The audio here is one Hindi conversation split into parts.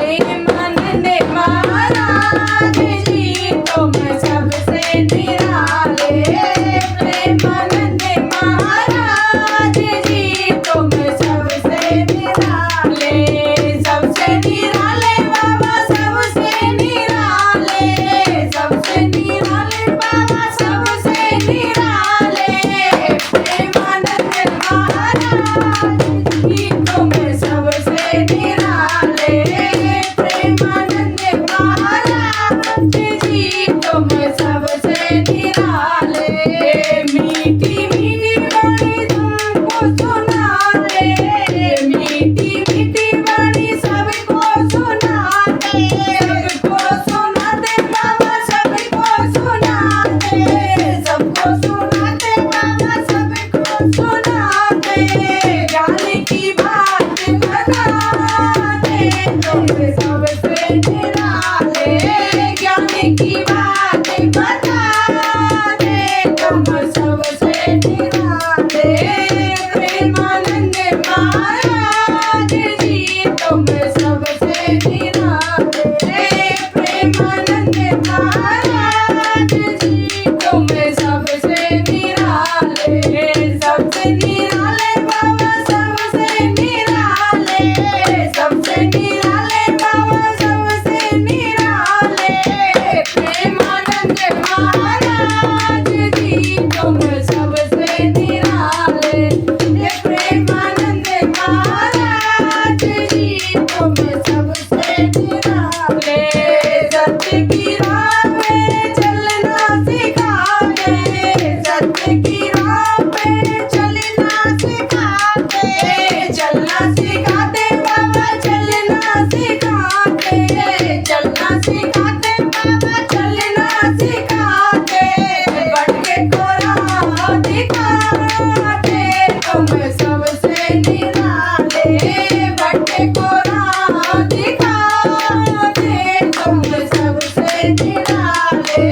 प्रेमानंद महाराज जी तुम सबसे निराले। प्रेमानंद महाराज जी तुम सबसे निराले। सबसे निराले बाबा सबसे निराले। सबसे निराले बाबा सबसे निराले। प्रेमानंद महाराज जी तुम सबसे निराले। प्रेमानंद महाराज जी तुम सबसे निराले। मीठी मीठी वाणी तुमको सुनाते। मीठी मीठी वाणी सबको सुनाते। सबको सुनाते बाबा सबको सुनाते। सबको सुनाते बाबा सबको सुनाते। ज्ञान की बात बताते तुम सबसे निराले। ज्ञान की बात बताते तुम सबसे निराले। प्रेमानंद महाराज जी तुम सबसे निराले। प्रेमानंद महाराज जी तुम सबसे निराले। सबसे निराले बाबा सबसे निराले। सबसे निराले बाबा सबसे निराले। प्रेमानंद महाराज जी तुम सबसे निराले। प्रेमानंद महाराज जी तुम सबसे निराले। सत्य की राह पे चलना सिखाते। सत्य की राह पे चलना सिखाते। चलना सिखाते बाबा चलना सिखाते। चलना सिखाते बाबा चलना सिखाते। भटके को राह दिखाते तुम सबसे निराले। भटके को राह दिखाते तुम सबसे निराले।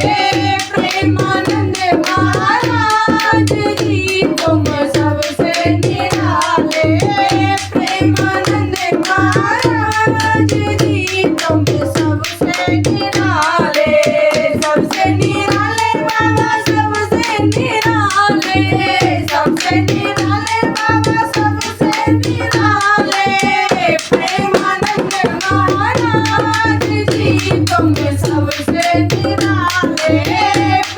प्रेमानंद महाराज जी तुम सबसे निराले। प्रेमानंद महाराज जी तुम सबसे निराले। सबसे निराले बाबा सबसे निराले। सबसे निराले बाबा सबसे निराले। प्रेमानंद महाराज जी तुम सबसे निराले।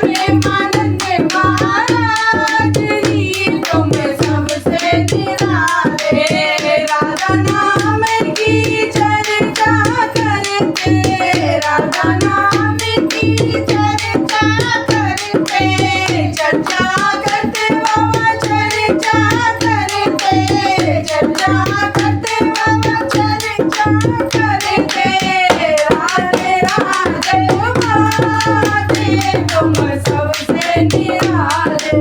प्रेमानंद महाराज जी तुम सबसे निराले। राधा नाम की चर्चा करते। राधा नाम की चर्चा करते। चर्चा करते बाबा चर्चा करते। चर्चा करते बाबा चर्चा करते। राधे राधे राधे तुम सबसे निराले।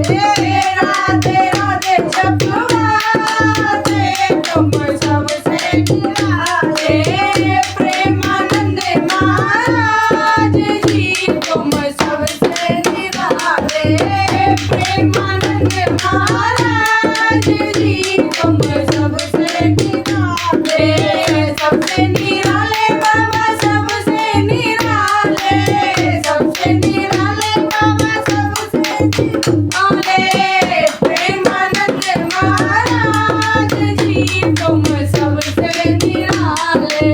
राधे राधे जपवाते तुम सबसे निराले। प्रेमानंद महाराज जी तुम सबसे निराले। प्रेमानंद महाराज जी तुम सबसे निराले। सबसे निराले बाबा सबसे निराले। सबसे निराले बाबा सबसे निराले। प्रेमानंद महाराज जी तुम सबसे निराले।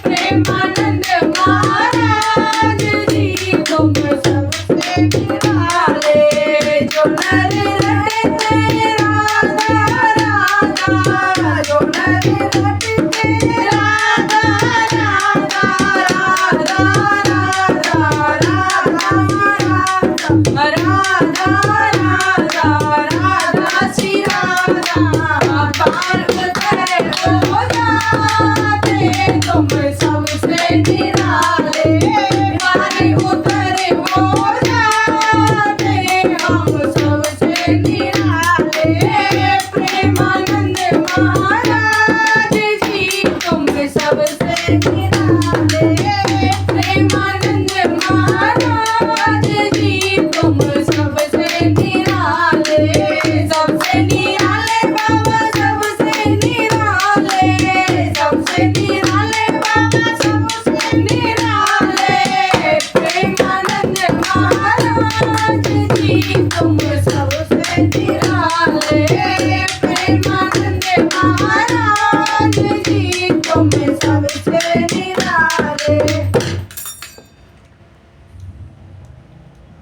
प्रेमानंद महाराज जी तुम सबसे निराले। जो नर रटते राधा राधा। जो नर रटते राधा राधा। राधा राधा राधा राधा राधा राधा श्री राधा। पार उतर हो जाते तुम सबसे निराले। पार उतर हो जाते हम सबसे निराले। प्रेमानंद महाराज जी तुम सबसे